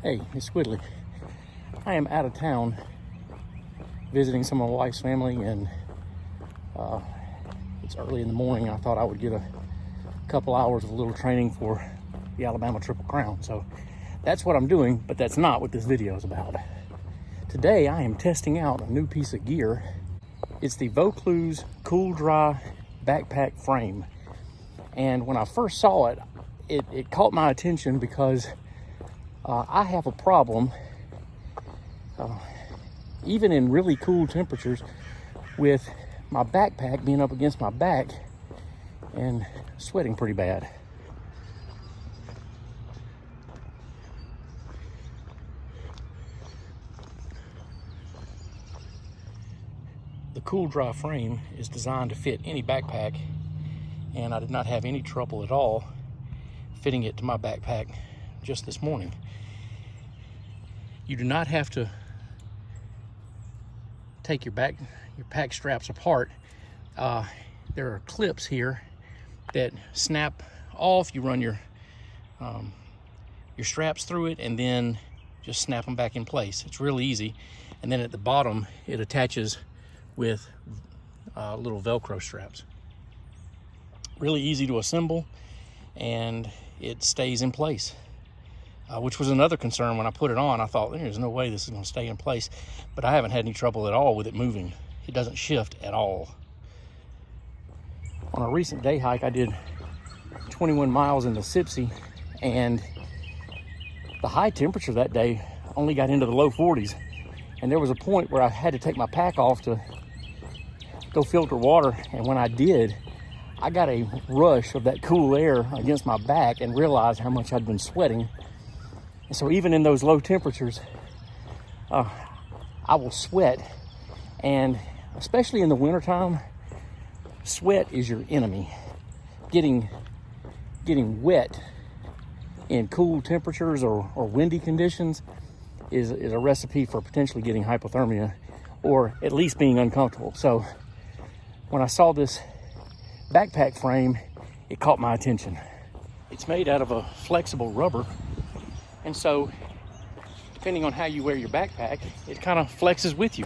Hey, it's Squidly. I am out of town visiting some of my wife's family, and it's early in the morning. I thought I would get a couple hours of a little training for the Alabama Triple Crown. So that's what I'm doing, but that's not what this video is about. Today I am testing out a new piece of gear. It's the Vaucluse Cool Dry backpack frame. And when I first saw it, it caught my attention because I have a problem, even in really cool temperatures, with my backpack being up against my back and sweating pretty bad. The Cool Dry frame is designed to fit any backpack, and I did not have any trouble at all fitting it to my backpack just this morning. You do not have to take your pack straps apart. There are clips here that snap off. You run your straps through it and then just snap them back in place. It's really easy. And then at the bottom, it attaches with little Velcro straps. Really easy to assemble, and it stays in place. Which was another concern when I put it on. I thought, there's no way this is going to stay in place, but I haven't had any trouble at all with it moving. It doesn't shift at all. On a recent day hike, I did 21 miles in Mississippi, and the high temperature that day only got into the low 40s. And there was a point where I had to take my pack off to go filter water, and when I did, I got a rush of that cool air against my back and realized how much I'd been sweating. And so even in those low temperatures, I will sweat. And especially in the wintertime, sweat is your enemy. Getting wet in cool temperatures or windy conditions is a recipe for potentially getting hypothermia, or at least being uncomfortable. So when I saw this backpack frame, it caught my attention. It's made out of a flexible rubber. And so, depending on how you wear your backpack, it kind of flexes with you.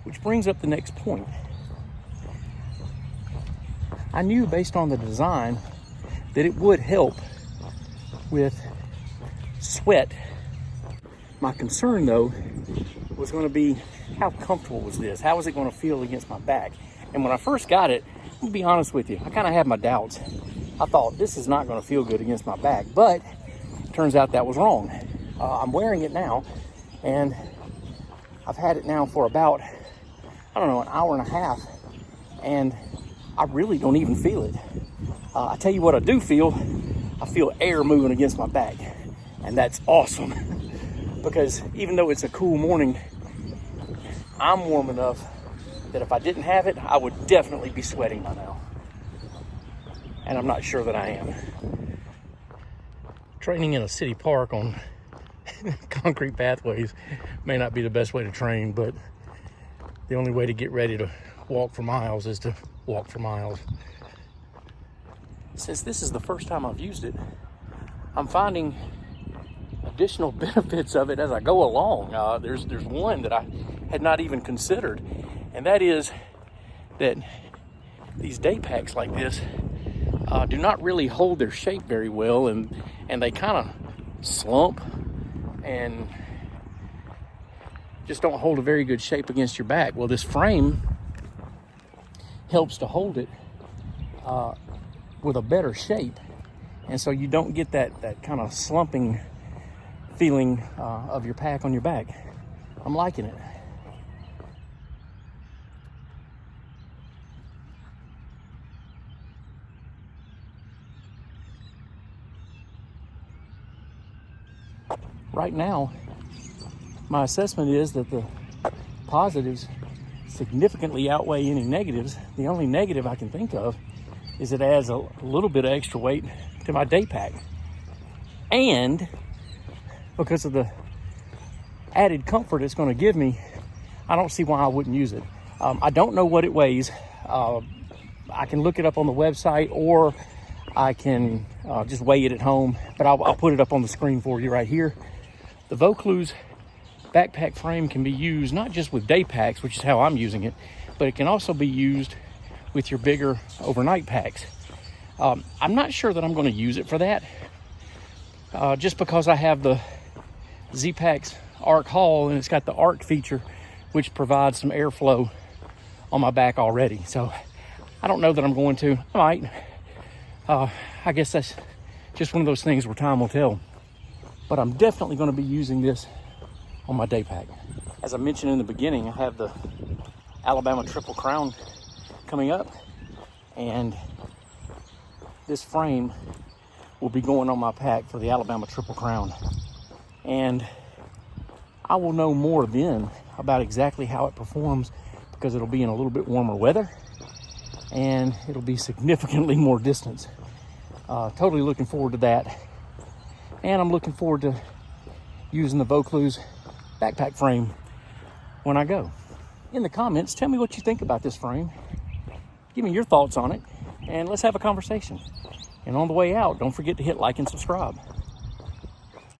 Which brings up the next point. I knew based on the design that it would help with sweat. My concern, though, was going to be, how comfortable was this? How was it going to feel against my back? And when I first got it, to be honest with you, I kind of had my doubts. I thought, this is not going to feel good against my back, but it turns out that was wrong. I'm wearing it now, and I've had it now for about, an hour and a half, and I really don't even feel it. I tell you what I do feel. I feel air moving against my back, and that's awesome. Because even though it's a cool morning, I'm warm enough that if I didn't have it, I would definitely be sweating by now. And I'm not sure that I am. Training in a city park on concrete pathways may not be the best way to train, but the only way to get ready to walk for miles is to walk for miles. Since this is the first time I've used it, I'm finding additional benefits of it as I go along. There's one that I had not even considered, and that is that these day packs like this do not really hold their shape very well, and they kind of slump and just don't hold a very good shape against your back. Well, this frame helps to hold it with a better shape, and so you don't get that kind of slumping feeling of your pack on your back. I'm liking it. Right now, my assessment is that the positives significantly outweigh any negatives. The only negative I can think of is it adds a little bit of extra weight to my day pack. And because of the added comfort it's going to give me, I don't see why I wouldn't use it. I don't know what it weighs. I can look it up on the website, or I can just weigh it at home, but I'll put it up on the screen for you right here. The Vaucluse backpack frame can be used not just with day packs, which is how I'm using it, but it can also be used with your bigger overnight packs. I'm not sure that I'm going to use it for that, just because I have the Z-Packs Arc Haul, and it's got the Arc feature, which provides some airflow on my back already. So I don't know that I'm going to. I might. I guess that's just one of those things where time will tell. But I'm definitely going to be using this on my day pack. As I mentioned in the beginning, I have the Alabama Triple Crown coming up, and this frame will be going on my pack for the Alabama Triple Crown. And I will know more then about exactly how it performs, because it'll be in a little bit warmer weather and it'll be significantly more distance. Totally looking forward to that. And I'm looking forward to using the Vaucluse backpack frame when I go. In the comments, tell me what you think about this frame. Give me your thoughts on it, and let's have a conversation. And on the way out, don't forget to hit like and subscribe.